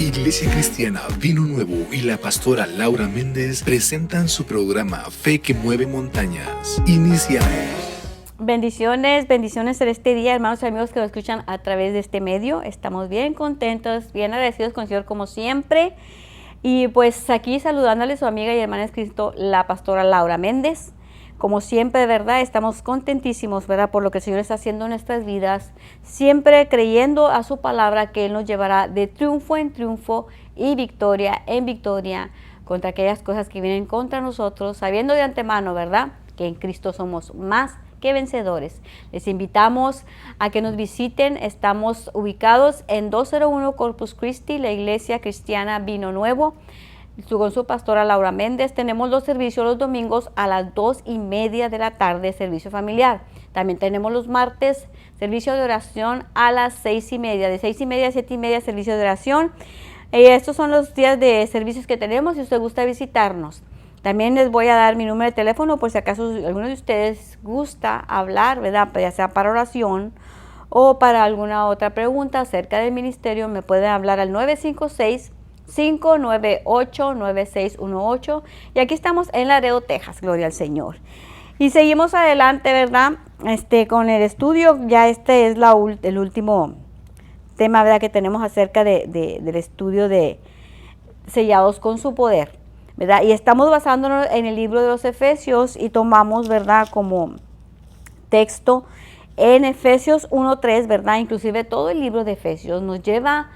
Iglesia Cristiana Vino Nuevo y la pastora Laura Méndez presentan su programa Fe que Mueve Montañas. Iniciamos. Bendiciones en este día, hermanos y amigos que nos escuchan a través de este medio. Estamos bien contentos, bien agradecidos con el Señor como siempre. Y pues aquí saludándole a su amiga y hermana en Cristo, la pastora Laura Méndez. Como siempre, de verdad, estamos contentísimos, ¿verdad? Por lo que el Señor está haciendo en nuestras vidas, siempre creyendo a su palabra que Él nos llevará de triunfo en triunfo y victoria en victoria contra aquellas cosas que vienen contra nosotros, sabiendo de antemano, ¿verdad? Que en Cristo somos más que vencedores. Les invitamos a que nos visiten. Estamos ubicados en 201 Corpus Christi, la Iglesia Cristiana Vino Nuevo, con su pastora Laura Méndez. Tenemos los servicios los domingos a las 2:30 de la tarde, servicio familiar. También tenemos los martes, servicio de oración a las 6:30, de 6:30 a 7:30, servicio de oración. Estos son los días de servicios que tenemos si usted gusta visitarnos. También les voy a dar mi número de teléfono por si acaso alguno de ustedes gusta hablar, ¿verdad? Ya sea para oración o para alguna otra pregunta acerca del ministerio, me pueden hablar al 956-598-9618. Y aquí estamos en Laredo, Texas, gloria al Señor. Y seguimos adelante, ¿verdad? Con el estudio. Ya este es el último tema, ¿verdad? Que tenemos acerca del estudio de sellados con su poder, ¿verdad? Y estamos basándonos en el libro de los Efesios y tomamos, ¿verdad? Como texto en Efesios 1:3, ¿verdad? Inclusive todo el libro de Efesios nos lleva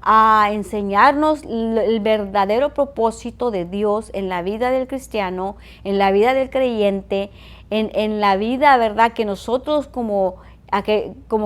a enseñarnos el verdadero propósito de Dios en la vida del cristiano, en la vida del creyente, en la vida, ¿verdad? Que nosotros como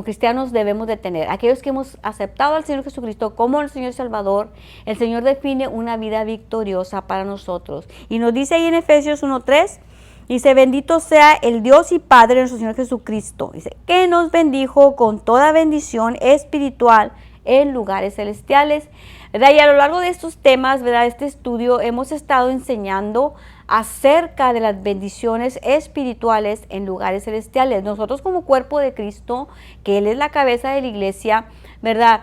cristianos debemos de tener. Aquellos que hemos aceptado al Señor Jesucristo como el Señor Salvador, el Señor define una vida victoriosa para nosotros. Y nos dice ahí en Efesios 1:3, dice: bendito sea el Dios y Padre de nuestro Señor Jesucristo, dice, que nos bendijo con toda bendición espiritual en lugares celestiales, ¿verdad? Y a lo largo de estos temas, ¿verdad? Este estudio hemos estado enseñando acerca de las bendiciones espirituales en lugares celestiales. Nosotros como cuerpo de Cristo, que Él es la cabeza de la iglesia, ¿verdad?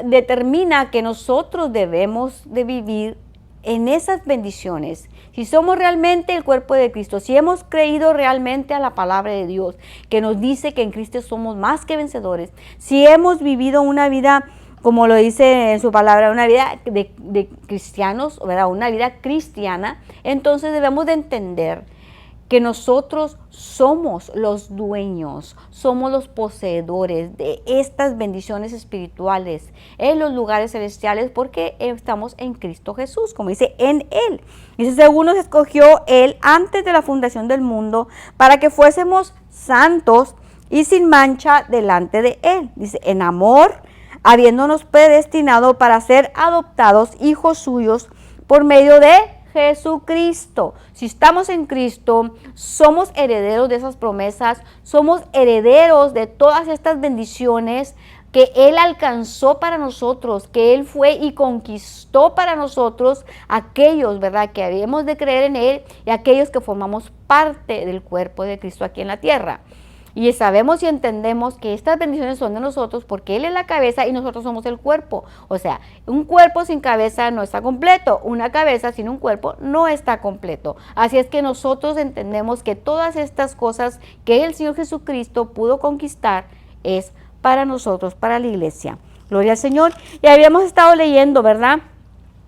Determina que nosotros debemos de vivir en esas bendiciones. Si somos realmente el cuerpo de Cristo, si hemos creído realmente a la palabra de Dios, que nos dice que en Cristo somos más que vencedores, si hemos vivido una vida, como lo dice en su palabra, una vida de cristianos, ¿verdad? Una vida cristiana, entonces debemos de entender que nosotros somos los dueños, somos los poseedores de estas bendiciones espirituales en los lugares celestiales porque estamos en Cristo Jesús, como dice, en Él. Dice, según nos escogió Él antes de la fundación del mundo para que fuésemos santos y sin mancha delante de Él. Dice, en amor, habiéndonos predestinado para ser adoptados hijos suyos por medio de Jesucristo. Si estamos en Cristo, somos herederos de esas promesas, somos herederos de todas estas bendiciones que Él alcanzó para nosotros, que Él fue y conquistó para nosotros, aquellos, ¿verdad?, que habíamos de creer en Él y aquellos que formamos parte del cuerpo de Cristo aquí en la tierra. Y sabemos y entendemos que estas bendiciones son de nosotros porque Él es la cabeza y nosotros somos el cuerpo. O sea, un cuerpo sin cabeza no está completo. Una cabeza sin un cuerpo no está completo. Así es que nosotros entendemos que todas estas cosas que el Señor Jesucristo pudo conquistar es para nosotros, para la iglesia. Gloria al Señor. Y habíamos estado leyendo, ¿verdad?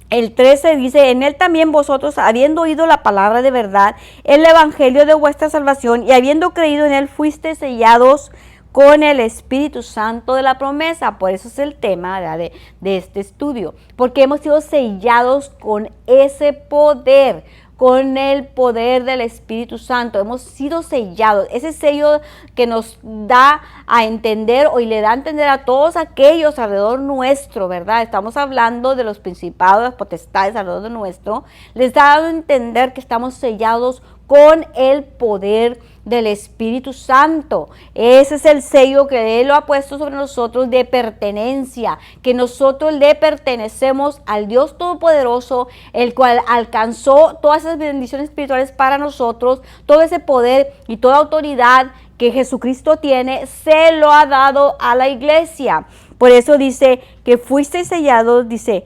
El 13 dice, en Él también vosotros, habiendo oído la palabra de verdad, el evangelio de vuestra salvación, y habiendo creído en Él, fuisteis sellados con el Espíritu Santo de la promesa. Por eso es el tema de este estudio, porque hemos sido sellados con ese poder, con el poder del Espíritu Santo. Hemos sido sellados. Ese sello que nos da a entender y le da a entender a todos aquellos alrededor nuestro, ¿verdad? Estamos hablando de los principados, las potestades alrededor de nuestro. Les da a entender que estamos sellados con el poder del Espíritu Santo. Ese es el sello que Él lo ha puesto sobre nosotros de pertenencia, que nosotros le pertenecemos al Dios Todopoderoso, el cual alcanzó todas esas bendiciones espirituales para nosotros, todo ese poder y toda autoridad que Jesucristo tiene, se lo ha dado a la iglesia. Por eso dice que fuisteis sellados, dice,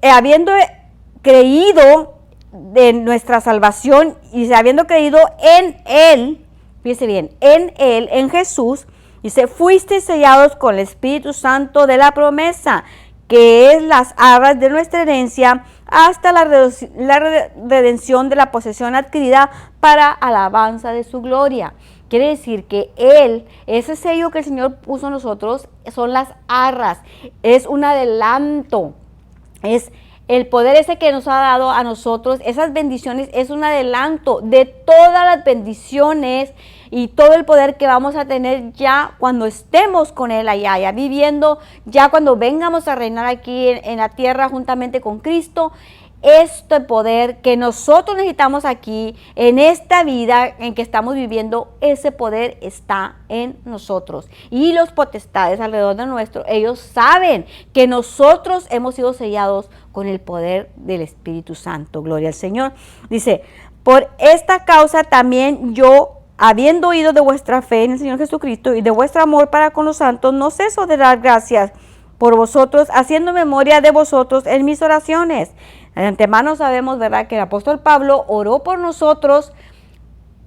habiendo creído de nuestra salvación y habiendo creído en Él, fíjese bien, en Él, en Jesús, dice, fuisteis sellados con el Espíritu Santo de la promesa, que es las arras de nuestra herencia, hasta la redención de la posesión adquirida para alabanza de su gloria. Quiere decir que Él, ese sello que el Señor puso en nosotros, son las arras, es un adelanto, es el poder ese que nos ha dado a nosotros, esas bendiciones, es un adelanto de todas las bendiciones y todo el poder que vamos a tener ya cuando estemos con Él allá, ya viviendo, ya cuando vengamos a reinar aquí en la tierra juntamente con Cristo. Este poder que nosotros necesitamos aquí, en esta vida en que estamos viviendo, ese poder está en nosotros. Y los potestades alrededor de nuestro, ellos saben que nosotros hemos sido sellados con el poder del Espíritu Santo. Gloria al Señor. Dice, por esta causa también yo, habiendo oído de vuestra fe en el Señor Jesucristo y de vuestro amor para con los santos, no ceso de dar gracias por vosotros, haciendo memoria de vosotros en mis oraciones. De antemano sabemos, ¿verdad?, que el apóstol Pablo oró por nosotros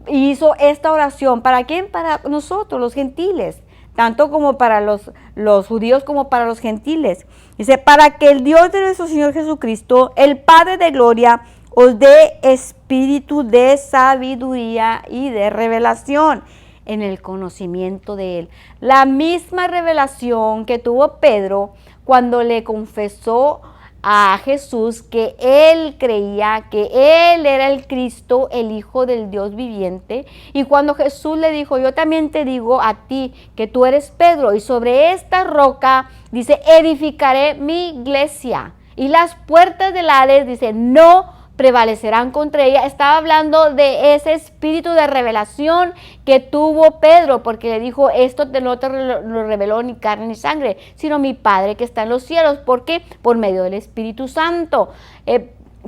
y hizo esta oración. ¿Para quién? Para nosotros, los gentiles, tanto como para los judíos como para los gentiles. Dice, para que el Dios de nuestro Señor Jesucristo, el Padre de gloria, os dé espíritu de sabiduría y de revelación en el conocimiento de Él. La misma revelación que tuvo Pedro cuando le confesó a Jesús que él creía que Él era el Cristo, el Hijo del Dios viviente. Y cuando Jesús le dijo, yo también te digo a ti que tú eres Pedro, y sobre esta roca, dice, edificaré mi iglesia, y las puertas del Hades, dice, no prevalecerán contra ella. Estaba hablando de ese espíritu de revelación que tuvo Pedro, porque le dijo, esto no te lo reveló ni carne ni sangre, sino mi Padre que está en los cielos. ¿Por qué? Por medio del Espíritu Santo.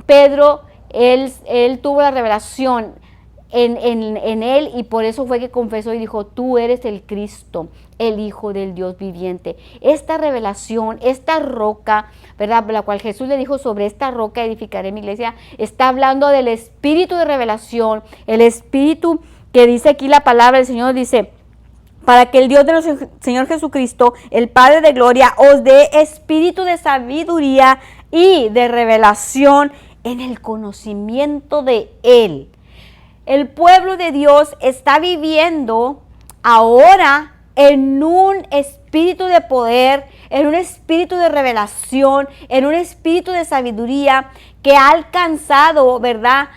Pedro, él tuvo la revelación en él, y por eso fue que confesó y dijo, tú eres el Cristo, el Hijo del Dios viviente. Esta revelación, esta roca, ¿verdad?, la cual Jesús le dijo, sobre esta roca edificaré mi iglesia, está hablando del espíritu de revelación, el espíritu que dice aquí la palabra del Señor, dice, para que el Dios de nuestro Señor Jesucristo, el Padre de gloria, os dé espíritu de sabiduría y de revelación en el conocimiento de Él. El pueblo de Dios está viviendo ahora en un espíritu de poder, en un espíritu de revelación, en un espíritu de sabiduría que ha alcanzado, ¿verdad?,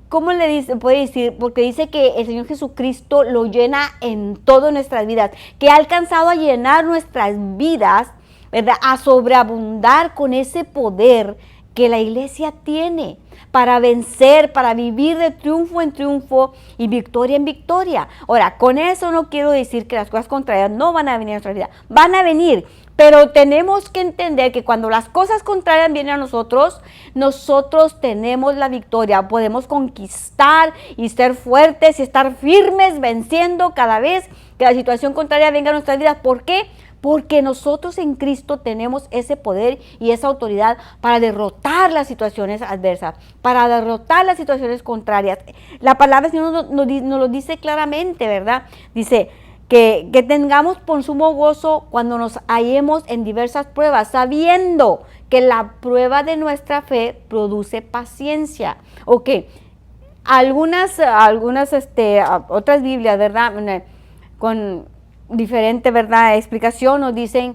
¿cómo le dice? Puede decir, porque dice que el Señor Jesucristo lo llena en todas nuestras vidas, que ha alcanzado a llenar nuestras vidas, ¿verdad?, a sobreabundar con ese poder que la iglesia tiene para vencer, para vivir de triunfo en triunfo y victoria en victoria. Ahora, con eso no quiero decir que las cosas contrarias no van a venir a nuestra vida, van a venir, pero tenemos que entender que cuando las cosas contrarias vienen a nosotros, nosotros tenemos la victoria, podemos conquistar y ser fuertes y estar firmes, venciendo cada vez que la situación contraria venga a nuestras vidas. ¿Por qué? Porque nosotros en Cristo tenemos ese poder y esa autoridad para derrotar las situaciones adversas, para derrotar las situaciones contrarias. La palabra del Señor nos lo dice claramente, ¿verdad? Dice que tengamos por sumo gozo cuando nos hallemos en diversas pruebas, sabiendo que la prueba de nuestra fe produce paciencia. Ok, algunas otras Biblias, ¿verdad?, con diferente, ¿verdad?, explicación, nos dicen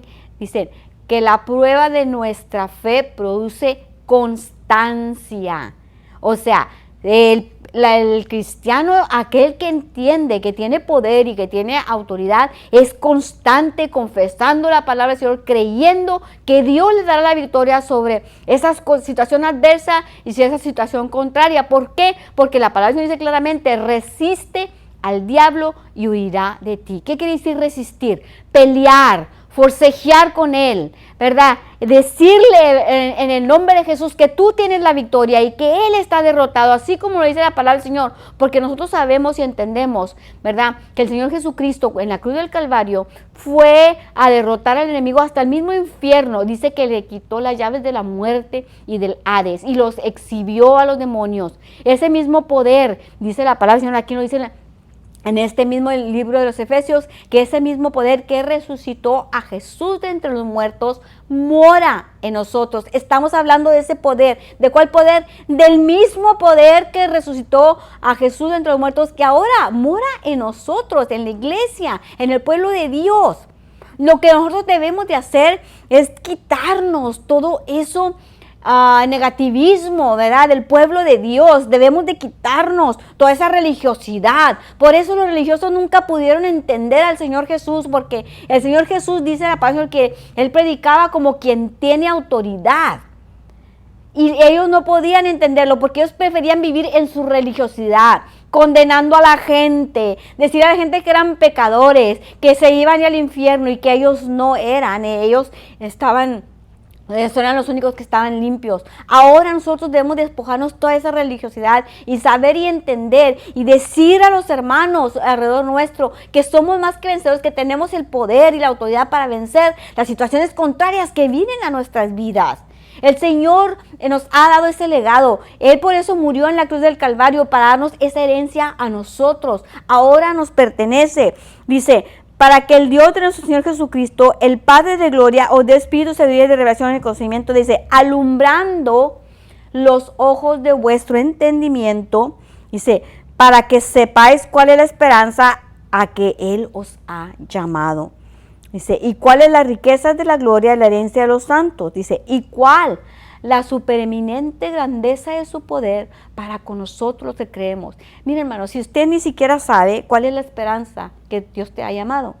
que la prueba de nuestra fe produce constancia. O sea, el cristiano, aquel que entiende que tiene poder y que tiene autoridad, es constante confesando la palabra del Señor, creyendo que Dios le dará la victoria sobre esa situación adversa y si esa situación contraria. ¿Por qué? Porque la palabra del Señor dice claramente, resiste al diablo y huirá de ti. ¿Qué quiere decir resistir? Pelear forcejear con Él, ¿verdad? Decirle en el nombre de Jesús que tú tienes la victoria y que Él está derrotado, así como lo dice la palabra del Señor, porque nosotros sabemos y entendemos, ¿verdad? Que el Señor Jesucristo en la cruz del Calvario fue a derrotar al enemigo hasta el mismo infierno. Dice que le quitó las llaves de la muerte y del Hades y los exhibió a los demonios. Ese mismo poder, dice la palabra del Señor, aquí nos dice en este mismo libro de los Efesios, que ese mismo poder que resucitó a Jesús de entre los muertos mora en nosotros. Estamos hablando de ese poder. ¿De cuál poder? Del mismo poder que resucitó a Jesús de entre los muertos, que ahora mora en nosotros, en la iglesia, en el pueblo de Dios. Lo que nosotros debemos de hacer es quitarnos todo eso, negativismo, ¿verdad? Del pueblo de Dios. Debemos de quitarnos toda esa religiosidad. Por eso los religiosos nunca pudieron entender al Señor Jesús, porque el Señor Jesús dice en la palabra que Él predicaba como quien tiene autoridad. Y ellos no podían entenderlo porque ellos preferían vivir en su religiosidad, condenando a la gente, decir a la gente que eran pecadores, que se iban al infierno y que ellos no eran, ellos eran los únicos que estaban limpios. Ahora nosotros debemos despojarnos toda esa religiosidad y saber y entender y decir a los hermanos alrededor nuestro que somos más que vencedores, que tenemos el poder y la autoridad para vencer las situaciones contrarias que vienen a nuestras vidas. El Señor nos ha dado ese legado. Él por eso murió en la cruz del Calvario, para darnos esa herencia a nosotros. Ahora nos pertenece. Dice, para que el Dios de nuestro Señor Jesucristo, el Padre de gloria, os dé espíritu, sabiduría y de revelación y conocimiento, dice, alumbrando los ojos de vuestro entendimiento, dice, para que sepáis cuál es la esperanza a que Él os ha llamado. Dice, ¿y cuál es la riqueza de la gloria de la herencia de los santos? Dice, ¿y cuál la supereminente grandeza de su poder para con nosotros los que creemos? Mire, hermano, si usted ni siquiera sabe cuál es la esperanza que Dios te ha llamado,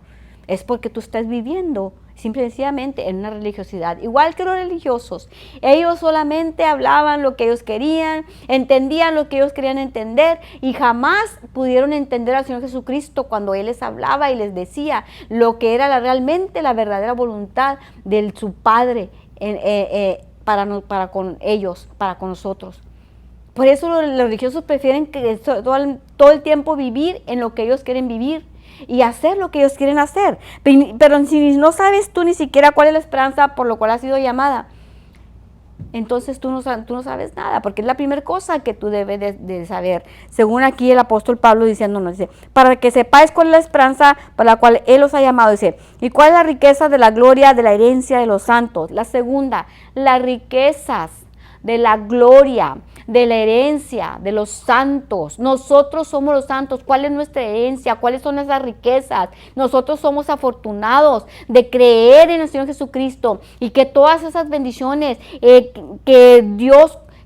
es porque tú estás viviendo simplemente en una religiosidad, igual que los religiosos. Ellos solamente hablaban lo que ellos querían, entendían lo que ellos querían entender y jamás pudieron entender al Señor Jesucristo cuando Él les hablaba y les decía lo que era realmente la verdadera voluntad de su Padre para con ellos, para con nosotros. Por eso los religiosos prefieren que todo el tiempo vivir en lo que ellos quieren vivir y hacer lo que ellos quieren hacer. Pero si no sabes tú ni siquiera cuál es la esperanza por lo cual has sido llamada, entonces tú no sabes nada, porque es la primera cosa que tú debes de saber. Según aquí el apóstol Pablo diciéndonos, dice, para que sepáis cuál es la esperanza para la cual Él os ha llamado, dice, y cuál es la riqueza de la gloria de la herencia de los santos. La segunda, las riquezas de la gloria, de la herencia, de los santos. Nosotros somos los santos. ¿Cuál es nuestra herencia? ¿Cuáles son esas riquezas? Nosotros somos afortunados de creer en el Señor Jesucristo y que todas esas bendiciones que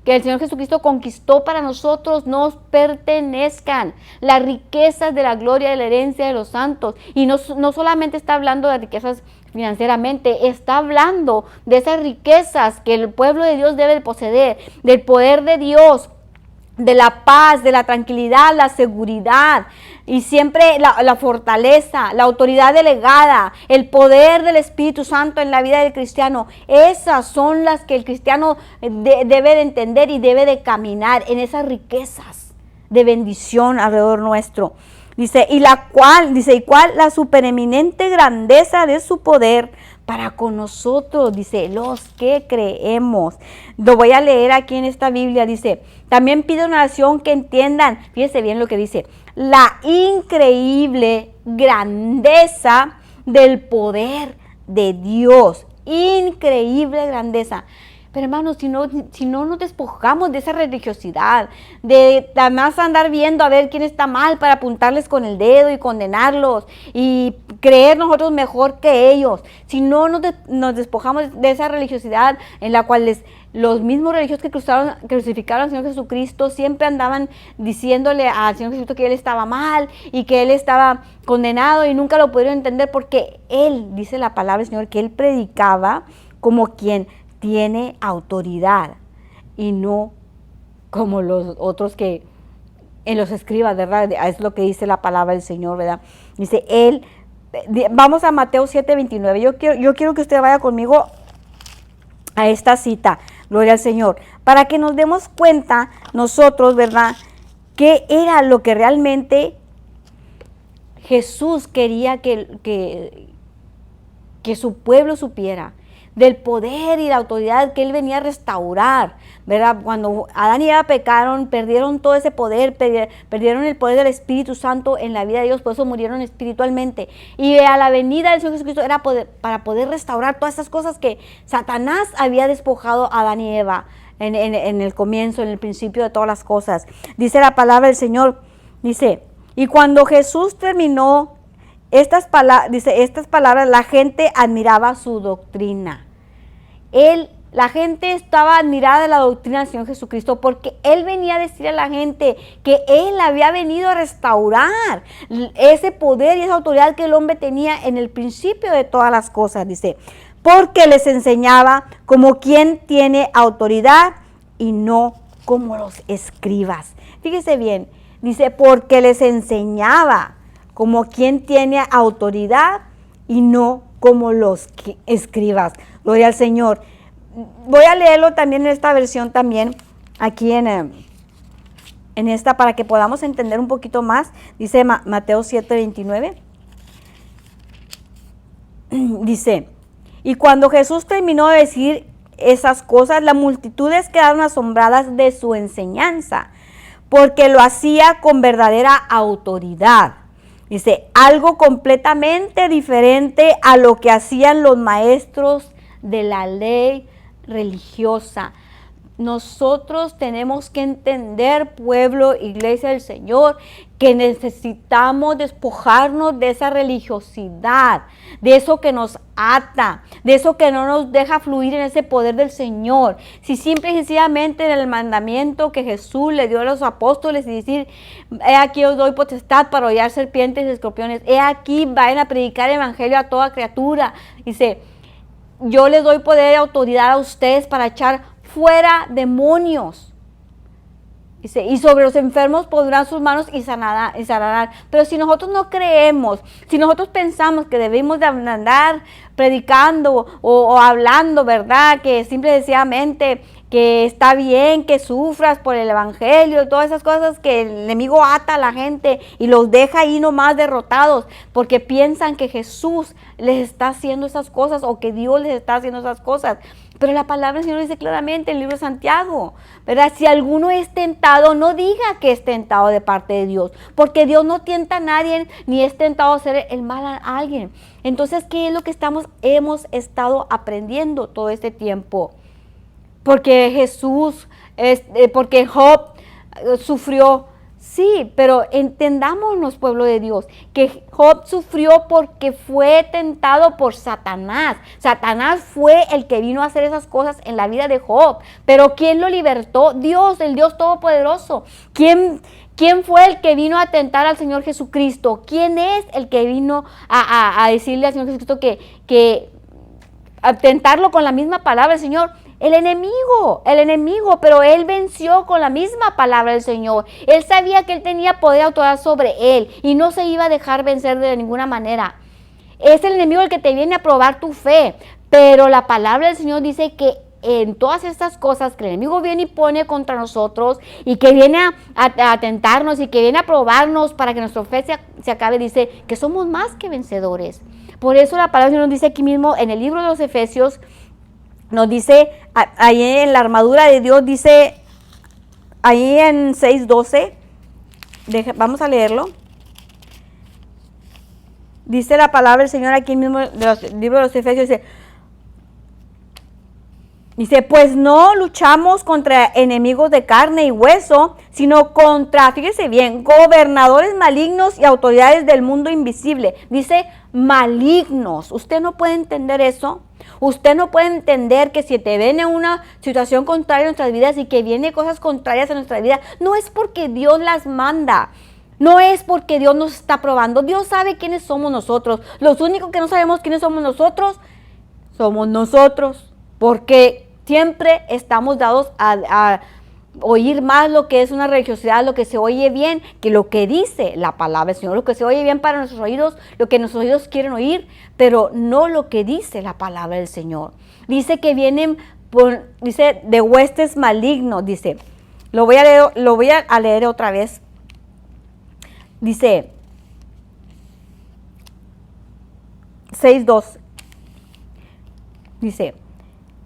el Señor Jesucristo conquistó para nosotros nos pertenezcan. Las riquezas de la gloria, de la herencia de los santos. Y no solamente está hablando de riquezas financieramente, está hablando de esas riquezas que el pueblo de Dios debe de poseer, del poder de Dios, de la paz, de la tranquilidad, la seguridad y siempre la fortaleza, la autoridad delegada, el poder del Espíritu Santo en la vida del cristiano. Esas son las que el cristiano debe de entender y debe de caminar en esas riquezas de bendición alrededor nuestro. Dice, y cuál la supereminente grandeza de su poder para con nosotros, dice, los que creemos. Lo voy a leer aquí en esta Biblia, dice, también pido una oración que entiendan, fíjense bien lo que dice, la increíble grandeza del poder de Dios, increíble grandeza. Pero hermanos, si no nos despojamos de esa religiosidad, de además andar viendo a ver quién está mal para apuntarles con el dedo y condenarlos y creer nosotros mejor que ellos, si no nos despojamos de esa religiosidad en la cual los mismos religiosos que crucificaron al Señor Jesucristo siempre andaban diciéndole al Señor Jesucristo que Él estaba mal y que Él estaba condenado y nunca lo pudieron entender porque Él, dice la palabra del Señor, que Él predicaba como quien tiene autoridad y no como los otros que en los escribas, ¿verdad? Es lo que dice la palabra del Señor, ¿verdad? Dice, Él Vamos a Mateo 7:29. Yo quiero que usted vaya conmigo a esta cita, gloria al Señor, para que nos demos cuenta nosotros, ¿verdad?, qué era lo que realmente Jesús quería que su pueblo supiera, del poder y la autoridad que Él venía a restaurar, ¿verdad? Cuando Adán y Eva pecaron, perdieron todo ese poder, perdieron el poder del Espíritu Santo en la vida de Dios, por eso murieron espiritualmente. Y a la venida del Señor Jesucristo era para poder restaurar todas esas cosas que Satanás había despojado a Adán y Eva en el comienzo, en el principio de todas las cosas. Dice la palabra del Señor, dice, y cuando Jesús terminó estas palabras, la gente admiraba su doctrina. La gente estaba admirada de la doctrina del Señor Jesucristo porque Él venía a decir a la gente que Él había venido a restaurar ese poder y esa autoridad que el hombre tenía en el principio de todas las cosas, dice, porque les enseñaba como quien tiene autoridad y no como los escribas. Fíjese bien, dice, porque les enseñaba como quien tiene autoridad y no como los escribas. Gloria al Señor. Voy a leerlo también en esta versión también, aquí en esta, para que podamos entender un poquito más. Dice Mateo 7:29. Dice, y cuando Jesús terminó de decir esas cosas, las multitudes quedaron asombradas de su enseñanza, porque lo hacía con verdadera autoridad. Dice, algo completamente diferente a lo que hacían los maestros de la ley religiosa. Nosotros tenemos que entender, pueblo, iglesia del Señor, que necesitamos despojarnos de esa religiosidad, de eso que nos ata, de eso que no nos deja fluir en ese poder del Señor. Si simple y sencillamente en el mandamiento que Jesús le dio a los apóstoles y decir, he aquí os doy potestad para hollar serpientes y escorpiones, he aquí vayan a predicar el evangelio a toda criatura. Dice, yo les doy poder y autoridad a ustedes para echar fuera demonios. Dice, y sobre los enfermos pondrán sus manos y sanarán. Pero si nosotros no creemos, si nosotros pensamos que debemos de andar predicando o hablando, ¿verdad? Que simple y sencillamente que está bien que sufras por el evangelio, todas esas cosas que el enemigo ata a la gente y los deja ahí nomás derrotados porque piensan que Jesús les está haciendo esas cosas o que Dios les está haciendo esas cosas. Pero la palabra del Señor dice claramente en el libro de Santiago, ¿verdad? Si alguno es tentado, no diga que es tentado de parte de Dios, porque Dios no tienta a nadie ni es tentado a hacer el mal a alguien. Entonces, ¿qué es lo que hemos estado aprendiendo todo este tiempo? Porque porque Job sufrió. Sí, pero entendámonos, pueblo de Dios, que Job sufrió porque fue tentado por Satanás. Satanás fue el que vino a hacer esas cosas en la vida de Job. Pero ¿quién lo libertó? Dios, el Dios Todopoderoso. ¿Quién fue el que vino a tentar al Señor Jesucristo? ¿Quién es el que vino a decirle al Señor Jesucristo que a tentarlo con la misma palabra del Señor? El enemigo, pero él venció con la misma palabra del Señor. Él sabía que él tenía poder y autoridad sobre él y no se iba a dejar vencer de ninguna manera. Es el enemigo el que te viene a probar tu fe, pero la palabra del Señor dice que en todas estas cosas que el enemigo viene y pone contra nosotros y que viene a tentarnos y que viene a probarnos para que nuestra fe se acabe, dice que somos más que vencedores. Por eso la palabra del Señor nos dice aquí mismo en el libro de los Efesios, nos dice, ahí en la armadura de Dios, dice, ahí en 6:12, vamos a leerlo. Dice la palabra del Señor aquí mismo, del libro de los Efesios, dice, pues no luchamos contra enemigos de carne y hueso, sino contra, fíjese bien, gobernadores malignos y autoridades del mundo invisible. Dice malignos. ¿Usted no puede entender eso? Usted no puede entender que si te viene una situación contraria en nuestras vidas y que viene cosas contrarias en nuestra vida, no es porque Dios las manda. No es porque Dios nos está probando. Dios sabe quiénes somos nosotros. Los únicos que no sabemos quiénes somos nosotros, somos nosotros. Porque siempre estamos dados oír más lo que es una religiosidad, lo que se oye bien, que lo que dice la palabra del Señor, lo que se oye bien para nuestros oídos, lo que nuestros oídos quieren oír, pero no lo que dice la palabra del Señor. Dice que vienen, dice, de huestes malignos, dice. Lo voy a leer otra vez. Dice 6:2. Dice,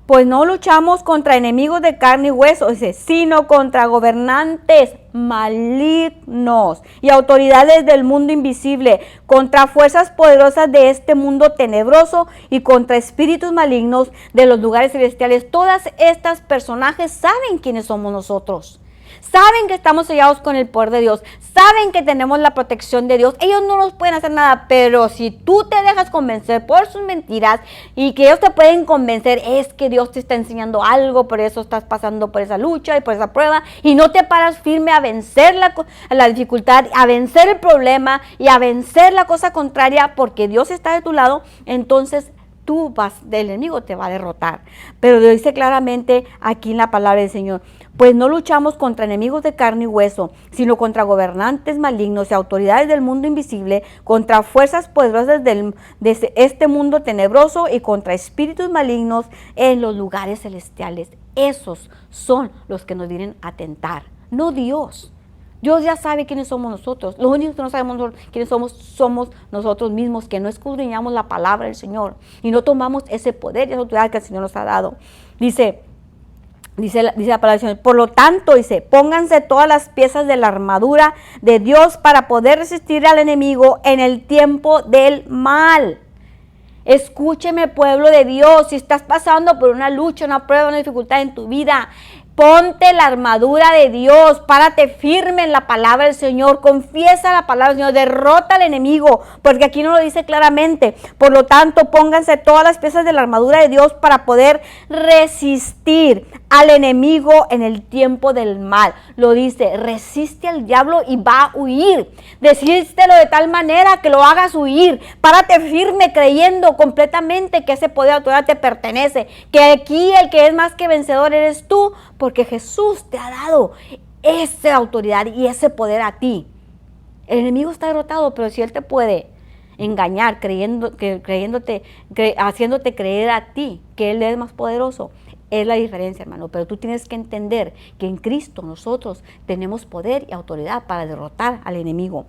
pues no luchamos contra enemigos de carne y hueso, dice, sino contra gobernantes malignos y autoridades del mundo invisible, contra fuerzas poderosas de este mundo tenebroso y contra espíritus malignos de los lugares celestiales. Todas estas personajes saben quiénes somos nosotros. Saben que estamos sellados con el poder de Dios. Saben que tenemos la protección de Dios. Ellos no nos pueden hacer nada, pero si tú te dejas convencer por sus mentiras y que ellos te pueden convencer, es que Dios te está enseñando algo, por eso estás pasando por esa lucha y por esa prueba y no te paras firme a vencer la dificultad, a vencer el problema y a vencer la cosa contraria porque Dios está de tu lado, entonces el enemigo te va a derrotar. Pero lo dice claramente aquí en la palabra del Señor. Pues no luchamos contra enemigos de carne y hueso, sino contra gobernantes malignos y autoridades del mundo invisible, contra fuerzas poderosas de este mundo tenebroso y contra espíritus malignos en los lugares celestiales. Esos son los que nos vienen a tentar, no Dios. Dios ya sabe quiénes somos nosotros. Lo único que no sabemos quiénes somos nosotros mismos, que no escudriñamos la palabra del Señor y no tomamos ese poder y esa autoridad que el Señor nos ha dado. Dice la palabra del Señor, por lo tanto, dice, pónganse todas las piezas de la armadura de Dios para poder resistir al enemigo en el tiempo del mal. Escúcheme, pueblo de Dios, si estás pasando por una lucha, una prueba, una dificultad en tu vida, ponte la armadura de Dios, párate firme en la palabra del Señor, confiesa la palabra del Señor, derrota al enemigo, porque aquí no lo dice claramente. Por lo tanto, pónganse todas las piezas de la armadura de Dios para poder resistir al enemigo en el tiempo del mal. Lo dice, resiste al diablo y va a huir. Decístelo de tal manera que lo hagas huir. Párate firme creyendo completamente que ese poder de autoridad te pertenece, que aquí el que es más que vencedor eres tú, porque Jesús te ha dado esa autoridad y ese poder a ti. El enemigo está derrotado, pero si él te puede engañar haciéndote creer a ti que él es más poderoso, es la diferencia, hermano. Pero tú tienes que entender que en Cristo nosotros tenemos poder y autoridad para derrotar al enemigo.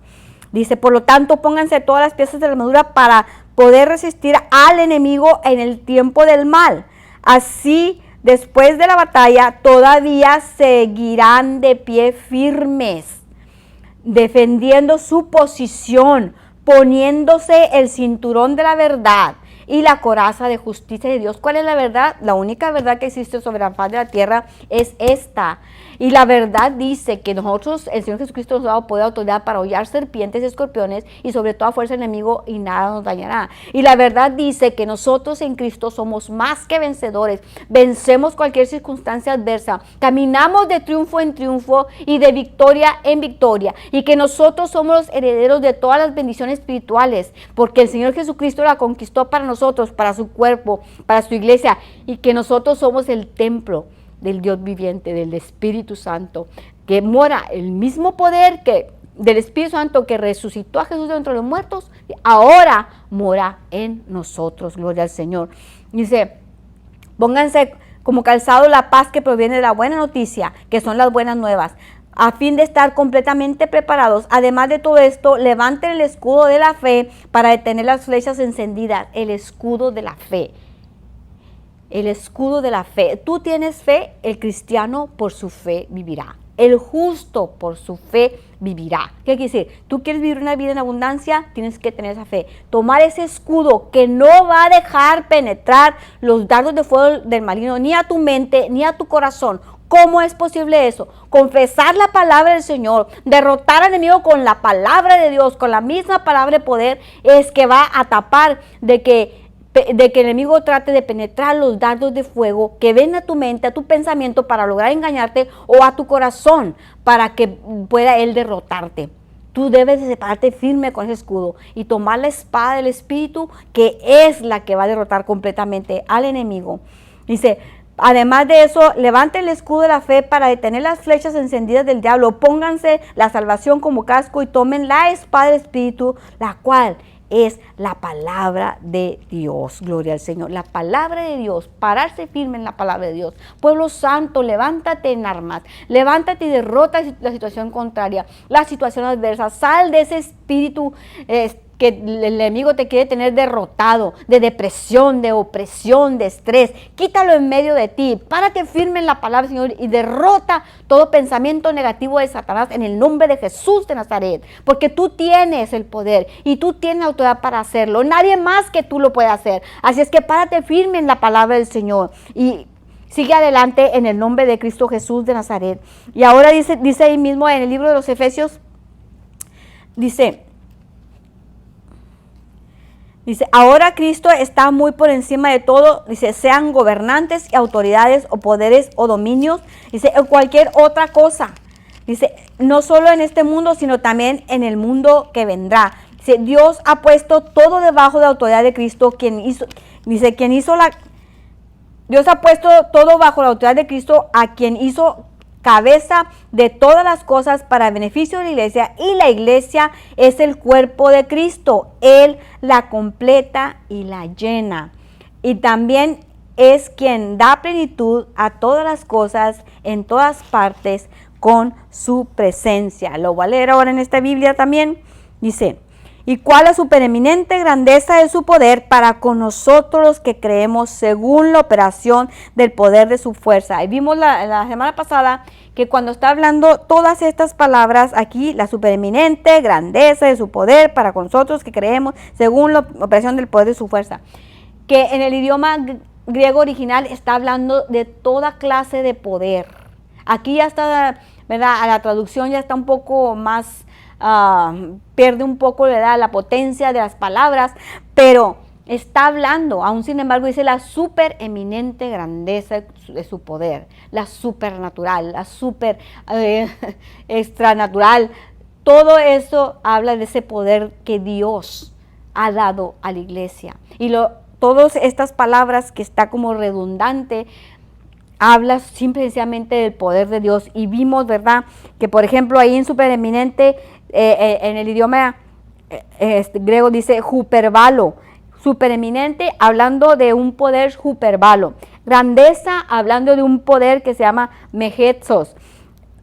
Dice, por lo tanto, pónganse todas las piezas de la armadura para poder resistir al enemigo en el tiempo del mal. Así, después de la batalla, todavía seguirán de pie firmes, defendiendo su posición, poniéndose el cinturón de la verdad y la coraza de justicia de Dios. ¿Cuál es la verdad? La única verdad que existe sobre la faz de la tierra es esta. Y la verdad dice que nosotros, el Señor Jesucristo nos ha dado poder y autoridad para hollar serpientes y escorpiones y sobre toda fuerza enemigo y nada nos dañará. Y la verdad dice que nosotros en Cristo somos más que vencedores. Vencemos cualquier circunstancia adversa. Caminamos de triunfo en triunfo y de victoria en victoria. Y que nosotros somos los herederos de todas las bendiciones espirituales. Porque el Señor Jesucristo la conquistó para nosotros, para su cuerpo, para su iglesia. Y que nosotros somos el templo del Dios viviente, del Espíritu Santo, que mora el mismo poder del Espíritu Santo que resucitó a Jesús de entre los muertos, ahora mora en nosotros. Gloria al Señor. Dice, pónganse como calzado la paz que proviene de la buena noticia, que son las buenas nuevas, a fin de estar completamente preparados. Además de todo esto, levanten el escudo de la fe para detener las flechas encendidas. El escudo de la fe. El escudo de la fe. Tú tienes fe, el cristiano por su fe vivirá. El justo por su fe vivirá. ¿Qué quiere decir? Tú quieres vivir una vida en abundancia, tienes que tener esa fe. Tomar ese escudo que no va a dejar penetrar los dardos de fuego del maligno ni a tu mente ni a tu corazón. ¿Cómo es posible eso? Confesar la palabra del Señor, derrotar al enemigo con la palabra de Dios, con la misma palabra de poder, es que va a tapar de que el enemigo trate de penetrar los dardos de fuego que ven a tu mente, a tu pensamiento para lograr engañarte, o a tu corazón para que pueda él derrotarte. Tú debes de separarte firme con ese escudo y tomar la espada del Espíritu, que es la que va a derrotar completamente al enemigo. Dice, Además de eso, levanten el escudo de la fe para detener las flechas encendidas del diablo. Pónganse la salvación como casco y tomen la espada del Espíritu, la cual es la palabra de Dios. Gloria al Señor. La palabra de Dios, pararse firme en la palabra de Dios. Pueblo santo, levántate en armas, levántate y derrota la situación contraria, la situación adversa. Sal de ese espíritu que el enemigo te quiere tener derrotado, de depresión, de opresión, de estrés. Quítalo en medio de ti. Párate firme en la palabra, Señor, y derrota todo pensamiento negativo de Satanás en el nombre de Jesús de Nazaret. Porque tú tienes el poder y tú tienes autoridad para hacerlo. Nadie más que tú lo puede hacer. Así es que párate firme en la palabra del Señor y sigue adelante en el nombre de Cristo Jesús de Nazaret. Y ahora dice ahí mismo en el libro de los Efesios, dice, ahora Cristo está muy por encima de todo, dice, sean gobernantes y autoridades o poderes o dominios, dice, o cualquier otra cosa. Dice, no solo en este mundo, sino también en el mundo que vendrá. Dice, Dios ha puesto todo debajo de la autoridad de Cristo, Dios ha puesto todo bajo la autoridad de Cristo, a quien hizo cabeza de todas las cosas para beneficio de la iglesia, y la iglesia es el cuerpo de Cristo. Él la completa y la llena. Y también es quien da plenitud a todas las cosas en todas partes con su presencia. Lo voy a leer ahora en esta Biblia también. Dice, y cuál la supereminente grandeza de su poder para con nosotros los que creemos según la operación del poder de su fuerza. Y vimos la semana pasada que cuando está hablando todas estas palabras aquí, la supereminente grandeza de su poder para con nosotros que creemos según la operación del poder de su fuerza, que en el idioma griego original está hablando de toda clase de poder. Aquí ya está, ¿verdad? A la traducción ya está un poco más, pierde un poco, ¿verdad?, la potencia de las palabras, pero está hablando, aún sin embargo dice la supereminente grandeza de su poder, la supernatural, la super extranatural. Todo eso habla de ese poder que Dios ha dado a la iglesia. Y todas estas palabras que está como redundante, habla simplemente del poder de Dios. Y vimos, ¿verdad?, que por ejemplo ahí en supereminente, en el idioma griego dice huperbalo. Supereminente, hablando de un poder huperbalo. Grandeza, hablando de un poder que se llama megetsos.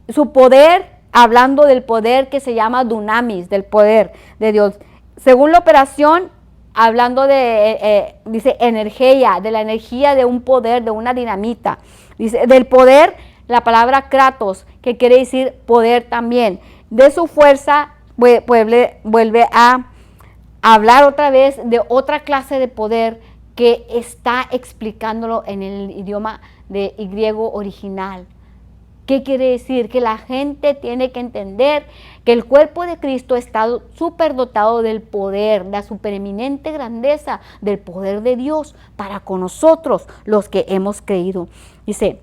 Su poder, hablando del poder que se llama dunamis, del poder de Dios. Según la operación, hablando de, dice, energía, de la energía de un poder, de una dinamita. Dice, del poder, la palabra kratos, que quiere decir poder también. De su fuerza, vuelve a hablar otra vez de otra clase de poder que está explicándolo en el idioma griego original. ¿Qué quiere decir? Que la gente tiene que entender que el cuerpo de Cristo está superdotado del poder, la supereminente grandeza del poder de Dios para con nosotros, los que hemos creído. Dice,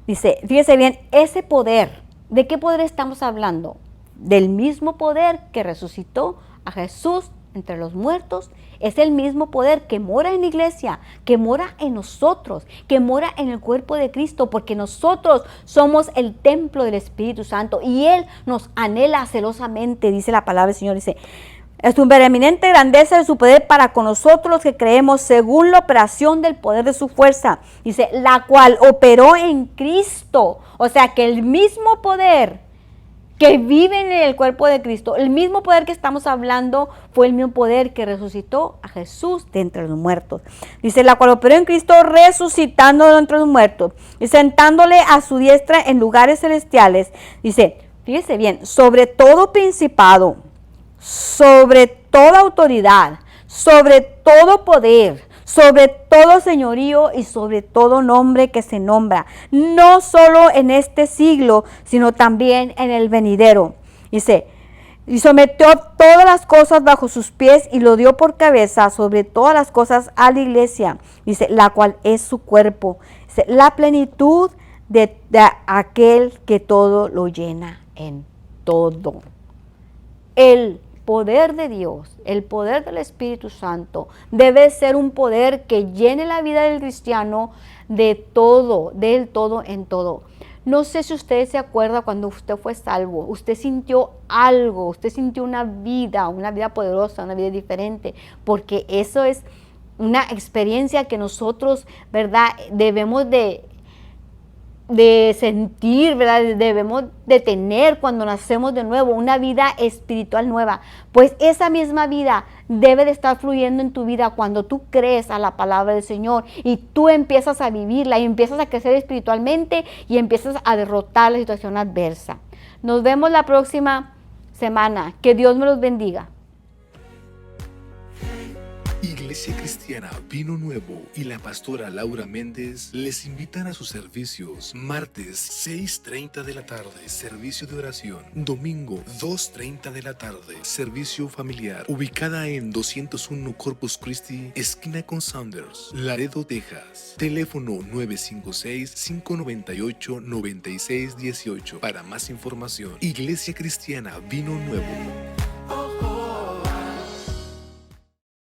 fíjese bien, ese poder, ¿de qué poder estamos hablando? Del mismo poder que resucitó a Jesús entre los muertos. Es el mismo poder que mora en la iglesia, que mora en nosotros, que mora en el cuerpo de Cristo, porque nosotros somos el templo del Espíritu Santo y Él nos anhela celosamente, dice la palabra del Señor. Dice, es una preeminente grandeza de su poder para con nosotros los que creemos según la operación del poder de su fuerza. Dice, la cual operó en Cristo. O sea que el mismo poder que viven en el cuerpo de Cristo, el mismo poder que estamos hablando, fue el mismo poder que resucitó a Jesús de entre los muertos. Dice, la cual operó en Cristo resucitando de entre los muertos y sentándole a su diestra en lugares celestiales. Dice, fíjese bien, sobre todo principado, sobre toda autoridad, sobre todo poder, sobre todo señorío y sobre todo nombre que se nombra, no solo en este siglo, sino también en el venidero. Dice, y sometió todas las cosas bajo sus pies y lo dio por cabeza sobre todas las cosas a la iglesia. Dice, la cual es su cuerpo. Dice, la plenitud de aquel que todo lo llena en todo. Él poder de Dios, el poder del Espíritu Santo, debe ser un poder que llene la vida del cristiano de todo, del todo en todo. No sé si usted se acuerda cuando usted fue salvo, usted sintió algo, usted sintió una vida poderosa, una vida diferente, porque eso es una experiencia que nosotros, ¿verdad?, debemos de sentir, ¿verdad? Debemos de tener cuando nacemos de nuevo, una vida espiritual nueva. Pues esa misma vida debe de estar fluyendo en tu vida cuando tú crees a la palabra del Señor y tú empiezas a vivirla y empiezas a crecer espiritualmente y empiezas a derrotar la situación adversa. Nos vemos la próxima semana. Que Dios me los bendiga. Iglesia Cristiana Vino Nuevo y la pastora Laura Méndez les invitan a sus servicios martes 6:30 de la tarde, servicio de oración, domingo 2:30 de la tarde, servicio familiar, ubicada en 201 Corpus Christi, esquina con Saunders, Laredo, Texas. Teléfono 956-598-9618 para más información. Iglesia Cristiana Vino Nuevo.